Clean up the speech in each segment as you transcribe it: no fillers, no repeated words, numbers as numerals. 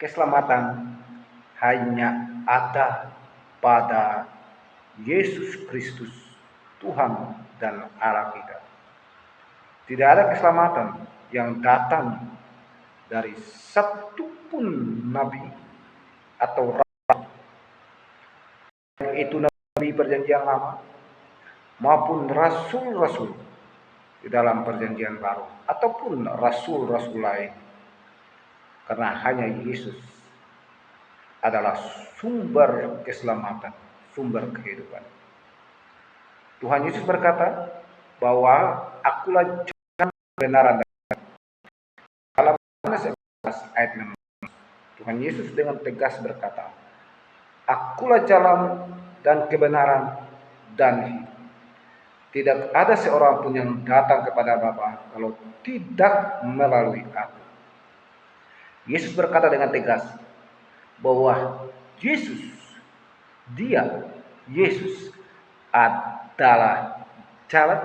keselamatan hanya ada pada Yesus Kristus, Tuhan dan Allah kita. Tidak ada keselamatan yang datang dari satupun nabi atau rasul, itu nabi perjanjian lama maupun rasul-rasul di dalam perjanjian baru ataupun rasul-rasul lain, karena hanya Yesus adalah sumber keselamatan, sumber kehidupan. Tuhan Yesus berkata bahwa akulah jalan kebenaran. Dalam Yohanes 11 ayat 6, Tuhan Yesus dengan tegas berkata, akulah jalan dan kebenaran dan hidup. Tidak ada seorang pun yang datang kepada Bapa kalau tidak melalui aku. Yesus berkata dengan tegas bahwa Yesus adalah jalan,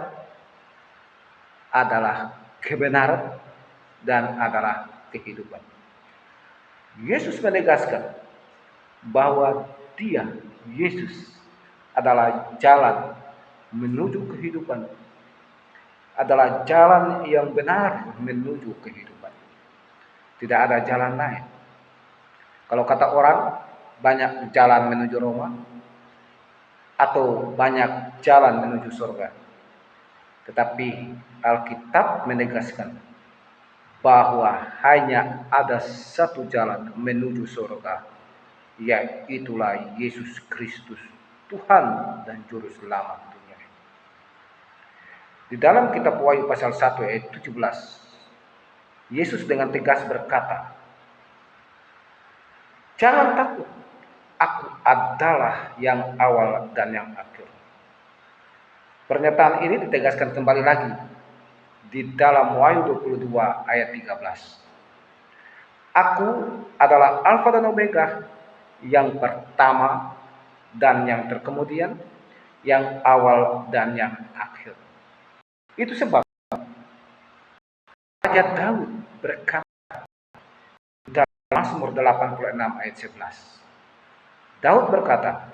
adalah kebenaran, dan adalah kehidupan. Yesus menegaskan bahwa Yesus adalah jalan menuju kehidupan, adalah jalan yang benar menuju kehidupan. Tidak ada jalan lain. Kalau kata orang, banyak jalan menuju Roma atau banyak jalan menuju surga. Tetapi Alkitab menegaskan bahwa hanya ada satu jalan menuju surga, yaitulah Yesus Kristus, Tuhan dan Juru Selamat dunia. Di dalam kitab Wahyu pasal 1 ayat 17, Yesus dengan tegas berkata, jangan takut, aku adalah yang awal dan yang akhir. Pernyataan ini ditegaskan kembali lagi di dalam Wahyu 22 ayat 13. Aku adalah Alfa dan Omega, yang pertama dan yang terkemudian, yang awal dan yang akhir. Itu sebab Raja Daud berkata dalam Mazmur 86 ayat 11. Daud berkata,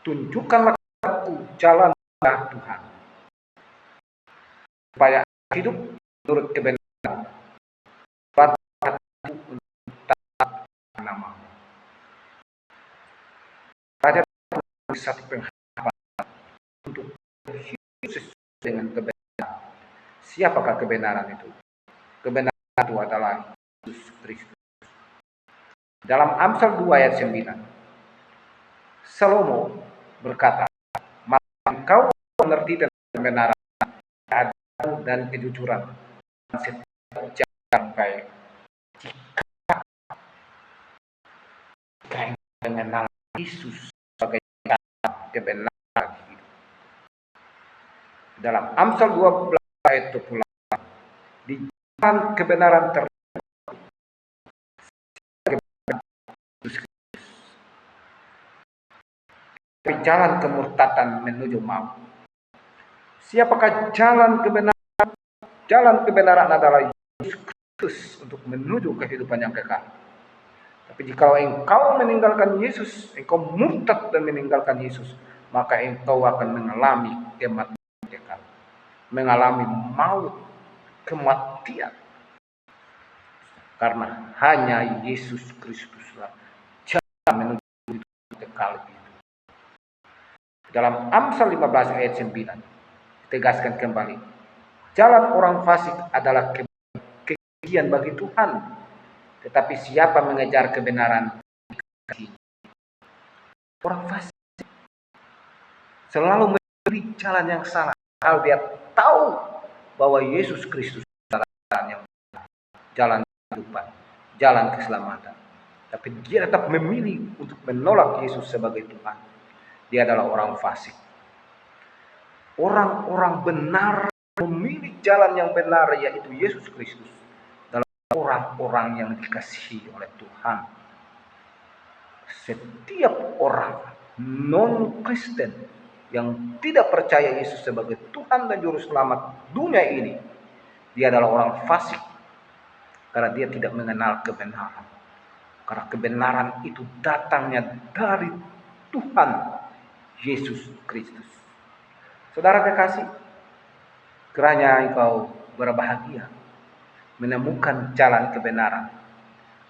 tunjukkanlah aku jalan Tuhan, supaya hidup menurut kebenaran, nama. Raja satu pengharapan untuk hidup sesuai dengan kebenaran. Siapakah kebenaran itu? Kebenaran itu adalah Yesus Kristus. Dalam Amsal 2 ayat 9, Salomo berkata, maka engkau mengerti tentang kebenaran, keadilan dan kejujuran, dan setiap jalan baik. Jika engkau mengenal Yesus sebagai kebenaran hidup. Dalam Amsal 12 ayat 28, di jalan kebenaran tapi jalan kemurtatan menuju maut. Siapakah jalan kebenaran? Jalan kebenaran adalah Yesus Kristus untuk menuju kehidupan yang kekal. Tapi jika engkau meninggalkan Yesus, engkau murtad dan meninggalkan Yesus, maka engkau akan mengalami kematian kekal, mengalami maut, kematian. Karena hanya Yesus Kristuslah jalan menuju hidup kekal itu. Dalam Amsal 15 ayat 9 tegaskan kembali, jalan orang fasik adalah kekejian bagi Tuhan, tetapi siapa mengejar kebenaran, orang fasik selalu memilih jalan yang salah, kalau dia tahu bahwa Yesus Kristus adalah jalan yang benar, jalan kehidupan, jalan keselamatan, tapi dia tetap memilih untuk menolak Yesus sebagai Tuhan. Dia adalah orang fasik. Orang-orang benar memilih jalan yang benar, yaitu Yesus Kristus, adalah orang-orang yang dikasihi oleh Tuhan. Setiap orang non-Kristen yang tidak percaya Yesus sebagai Tuhan dan Juru Selamat dunia ini, dia adalah orang fasik, karena dia tidak mengenal kebenaran. Karena kebenaran itu datangnya dari Tuhan Yesus Kristus. Saudara kekasih, kiranya engkau berbahagia menemukan jalan kebenaran.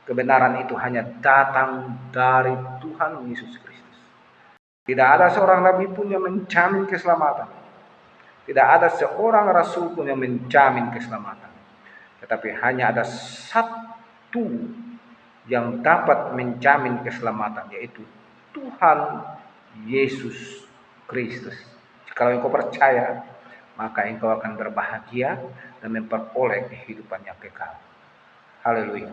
Kebenaran itu hanya datang dari Tuhan Yesus Kristus. Tidak ada seorang nabi pun yang menjamin keselamatan. Tidak ada seorang rasul pun yang menjamin keselamatan. Tetapi hanya ada satu yang dapat menjamin keselamatan, yaitu Tuhan Yesus Kristus. Kalau engkau percaya, maka engkau akan berbahagia dan memperoleh kehidupan yang kekal. Haleluya.